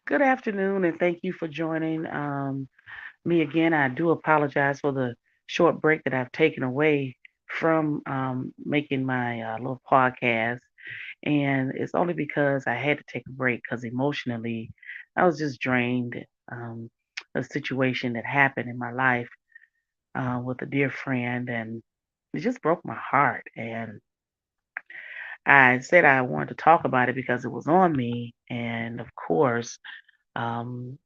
Good afternoon, and thank you for joining me again. I do apologize for the short break that I've taken away from making my little podcast, and it's only because I had to take a break because emotionally I was just drained. Um, a situation that happened in my life with a dear friend, and it just broke my heart. And I said I wanted to talk about it because it was on me, and of course. Um,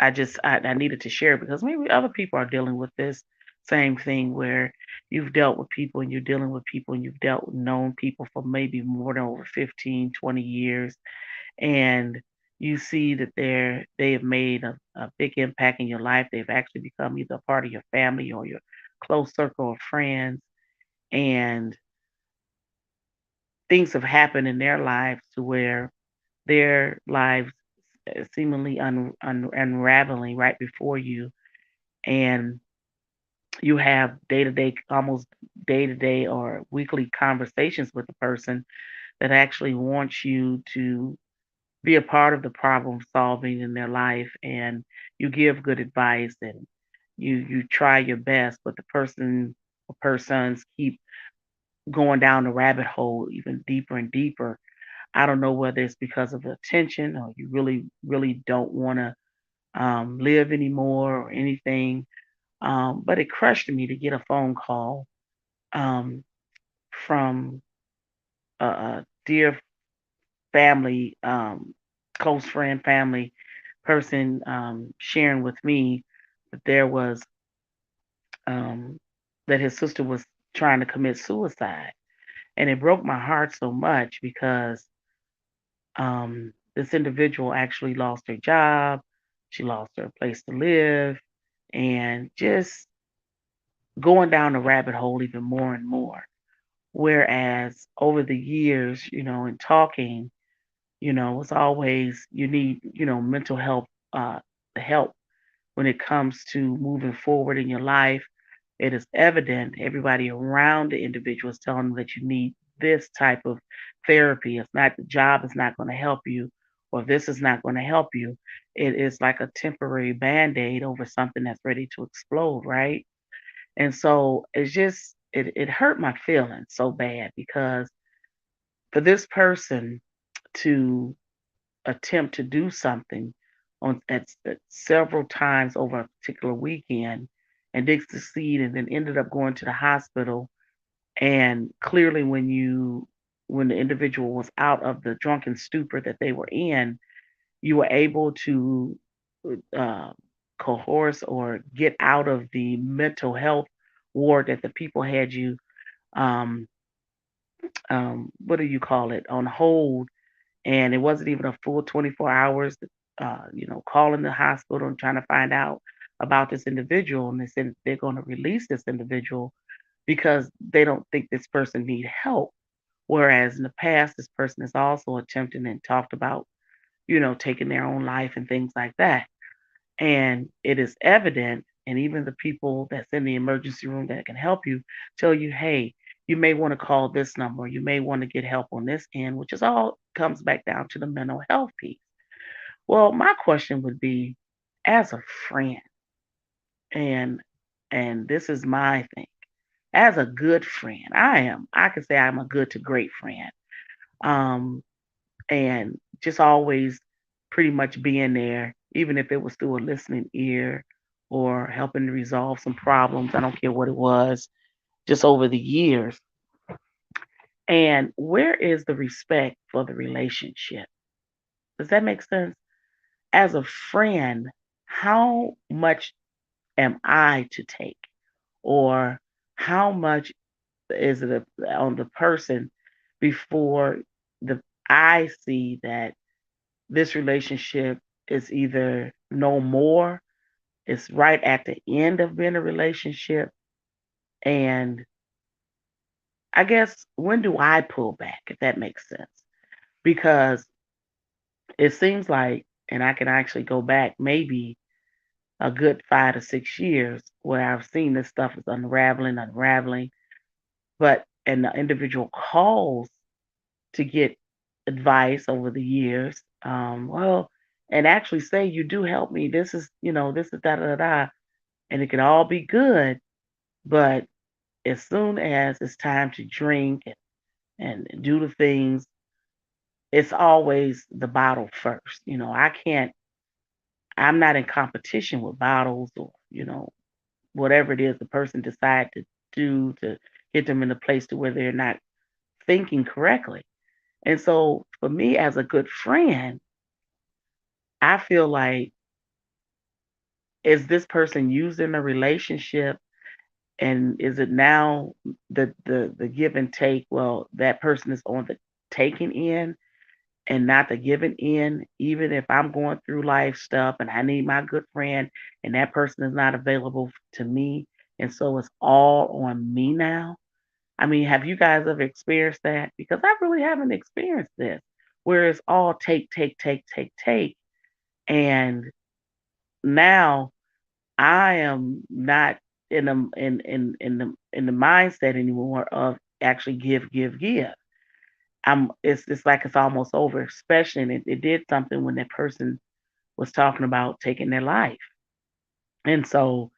I needed to share it because maybe other people are dealing with this same thing where you've dealt with people and you're dealing with people and you've dealt with known people for maybe more than over 15, 20 years, and you see that they have made a big impact in your life. They've actually become either a part of your family or your close circle of friends, and things have happened in their lives to where their lives seemingly unraveling right before you, and you have day-to-day, almost day-to-day or weekly conversations with the person that actually wants you to be a part of the problem solving in their life, and you give good advice and you try your best, but the person or persons keep going down the rabbit hole even deeper and deeper. I don't know whether it's because of the attention or you really don't want to live anymore or anything. But it crushed me to get a phone call um, from a dear family, close friend, family person sharing with me that there was um, that his sister was trying to commit suicide, and it broke my heart so much because this individual actually lost her job, she lost her place to live, and just going down the rabbit hole even more and more. Whereas over the years, in talking, it's always you need, mental health help when it comes to moving forward in your life. It is evident everybody around the individual is telling them that you need this type of therapy. It's not the job is not going to help you, or this is not going to help you. It is like a temporary band-aid over something that's ready to explode, right? And so it hurt my feelings so bad because for this person to attempt to do something at several times over a particular weekend and did succeed and then ended up going to the hospital, and clearly when the individual was out of the drunken stupor that they were in, you were able to uh, coerce or get out of the mental health ward that the people had you um, what do you call it, on hold, and it wasn't even a full 24 hours, calling the hospital and trying to find out about this individual. And they said they're going to release this individual because they don't think this person need help. Whereas in the past, this person has also attempted and talked about, taking their own life and things like that. And it is evident, and even the people that's in the emergency room that can help you tell you, hey, you may want to call this number, you may want to get help on this end, which is all comes back down to the mental health piece. Well, my question would be, as a friend, and this is my thing, as a good friend, I can say I'm a good to great friend. Um, and just always pretty much being there, even if it was through a listening ear or helping to resolve some problems. I don't care what it was, just over the years. And where is the respect for the relationship? Does that make sense? As a friend, how much am I to take? Or how much is it on the person before the I see that this relationship is either no more, it's right at the end of being a relationship. And I guess when do I pull back, if that makes sense? Because it seems like, and I can actually go back maybe a good 5 to 6 years where I've seen this stuff is unraveling, but and the individual calls to get advice over the years. Well, and actually say, "You do help me. This is, this is da da da da," and it can all be good. But as soon as it's time to drink and do the things, it's always the bottle first. I'm not in competition with bottles or, whatever it is the person decide to do to get them in a place to where they're not thinking correctly. And so for me as a good friend, I feel like, is this person using the relationship, and is it now the give and take? Well, that person is on the taking end and not the giving in, even if I'm going through life stuff and I need my good friend and that person is not available to me. And so it's all on me now. I mean, have you guys ever experienced that? Because I really haven't experienced this, where it's all take, take, take, take, take. And now I am not in the mindset anymore of actually give, give, give. It's like it's almost over, especially, and it did something when that person was talking about taking their life. And so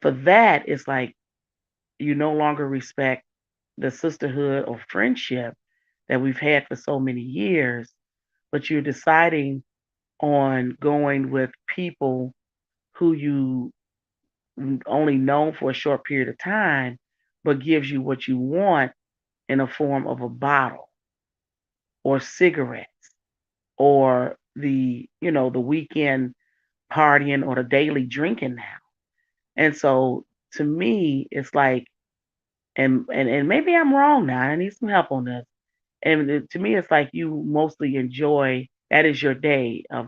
for that, it's like you no longer respect the sisterhood or friendship that we've had for so many years, but you're deciding on going with people who you only known for a short period of time, but gives you what you want in a form of a bottle or cigarettes or the weekend partying or the daily drinking now. And so to me, it's like, and maybe I'm wrong now. I need some help on this. And to me, it's like you mostly enjoy that is your day of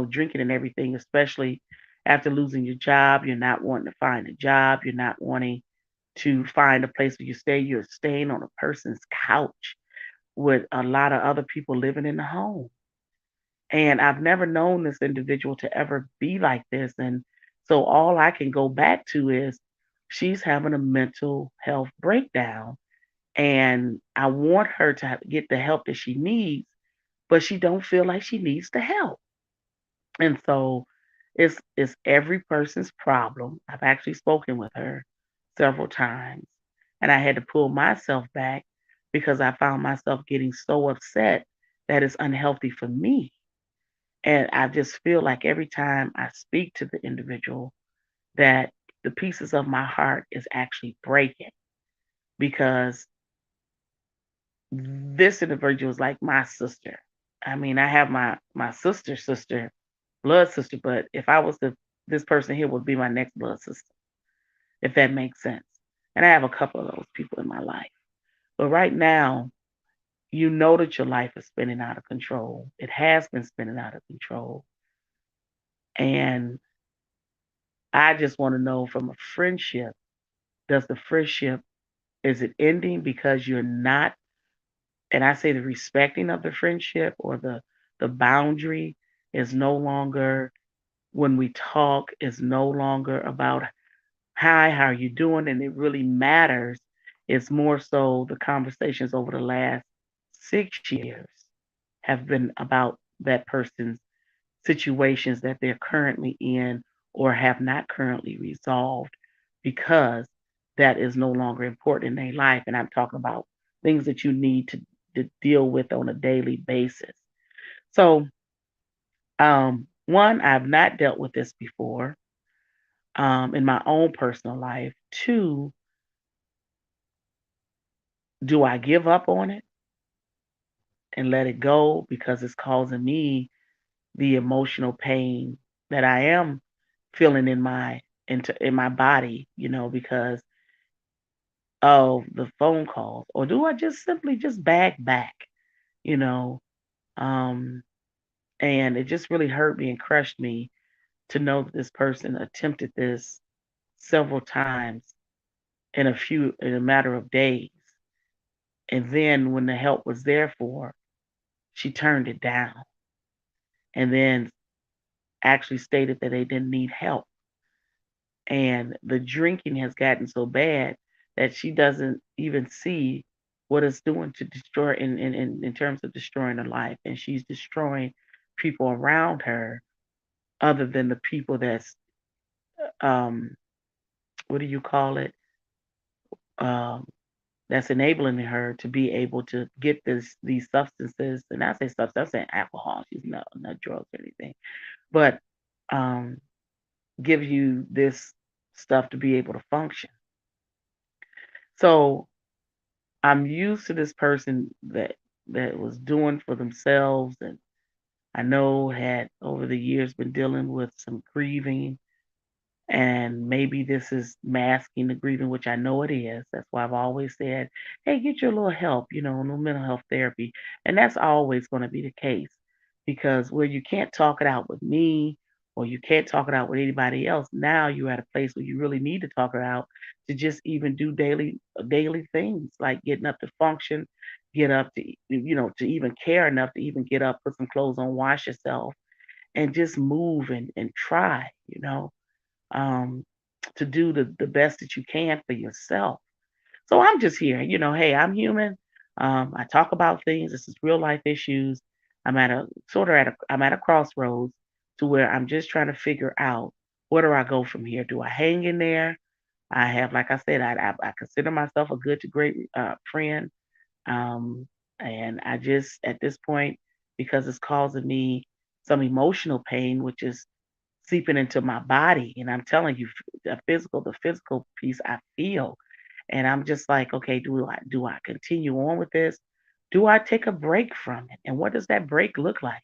drinking and everything, especially after losing your job. You're not wanting to find a job. You're not wanting to find a place where you stay. You're staying on a person's couch with a lot of other people living in the home. And I've never known this individual to ever be like this. And so all I can go back to is she's having a mental health breakdown. And I want her to get the help that she needs, but she don't feel like she needs the help. And so it's every person's problem. I've actually spoken with her several times, and I had to pull myself back because I found myself getting so upset that it's unhealthy for me. And I just feel like every time I speak to the individual that the pieces of my heart is actually breaking because this individual is like my sister. I mean, I have my sister, blood sister, but if I was to this person here would be my next blood sister, if that makes sense. And I have a couple of those people in my life. But right now, you know that your life is spinning out of control. It has been spinning out of control. And I just want to know from a friendship, does the friendship, is it ending because you're not, and I say the respecting of the friendship or the boundary is no longer, when we talk, is no longer about hi, how are you doing? And it really matters. It's more so the conversations over the last 6 years have been about that person's situations that they're currently in or have not currently resolved because that is no longer important in their life. And I'm talking about things that you need to deal with on a daily basis. So, one, I've not dealt with this before in my own personal life. Two, do I give up on it and let it go because it's causing me the emotional pain that I am feeling in my body, because of the phone calls, or do I just simply just back, you know? Um, and it just really hurt me and crushed me to know that this person attempted this several times in a matter of days. And then when the help was there for, she turned it down and then actually stated that they didn't need help. And the drinking has gotten so bad that she doesn't even see what it's doing to destroy in terms of destroying her life. And she's destroying people around her other than the people that's um what do you call it? Um that's enabling her to be able to get these substances, and I say substance, I'm saying alcohol. She's not drugs or anything, but um give you this stuff to be able to function. So I'm used to this person that was doing for themselves, and I know had over the years been dealing with some grieving, and maybe this is masking the grieving, which I know it is. That's why I've always said, hey, get your little help, a little mental health therapy. And that's always going to be the case because where you can't talk it out with me or you can't talk it out with anybody else, now you're at a place where you really need to talk it out to just even do daily things like getting up to function, get up to, to even care enough to even get up, put some clothes on, wash yourself, and just move and try, um, to do the best that you can for yourself. So I'm just here, hey, I'm human. I talk about things. This is real life issues. I'm at a crossroads to where I'm just trying to figure out where do I go from here? Do I hang in there? I have, like I said, I consider myself a good to great friend. Um, and I just, at this point, because it's causing me some emotional pain, which is seeping into my body, and I'm telling you, the physical piece I feel, and I'm just like, okay, do I continue on with this? Do I take a break from it? And what does that break look like?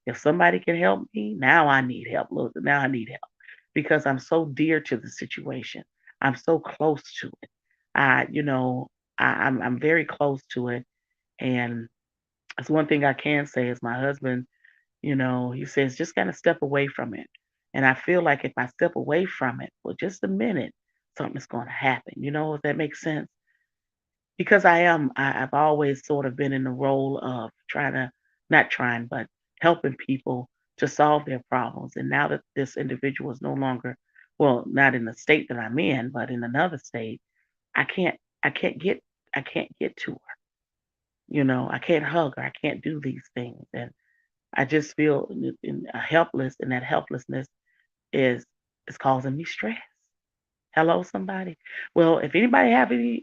If somebody can help me, now I need help. Look, now I need help because I'm so dear to the situation. I'm so close to it. I, you know, I'm very close to it, and that's one thing I can say is my husband, he says, just kind of step away from it. And I feel like if I step away from it for just a minute, something's going to happen. If that makes sense. Because I've always sort of been in the role of trying to, not trying, but helping people to solve their problems. And now that this individual is no longer, well, not in the state that I'm in, but in another state, I can't, I can't get, I can't get to her. I can't hug her. I can't do these things. And I just feel helpless, and that helplessness is is causing me stress. Hello, somebody. Well, if anybody have any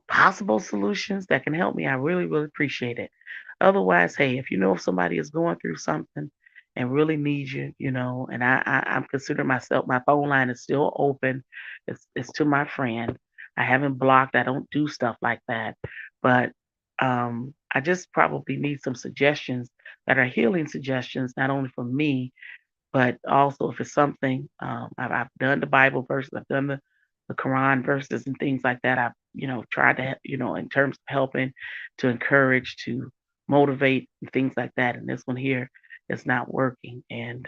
possible solutions that can help me, I really, really appreciate it. Otherwise, hey, if you know if somebody is going through something and really needs you, and I'm considering myself, my phone line is still open. It's to my friend. I haven't blocked. I don't do stuff like that. But I just probably need some suggestions that are healing suggestions, not only for me, but also, if it's something, I've done the Bible verses, I've done the Quran verses and things like that. I've, tried to, in terms of helping to encourage, to motivate, and things like that. And this one here is not working. And,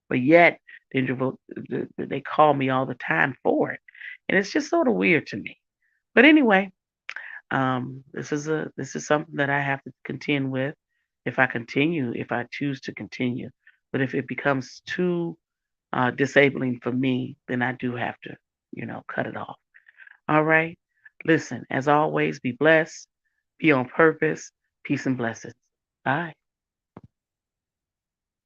but yet, they call me all the time for it. And it's just sort of weird to me. But anyway, this is something that I have to contend with if I choose to continue. But if it becomes too disabling for me, then I do have to, cut it off. All right. Listen, as always, be blessed, be on purpose, peace and blessings. Bye.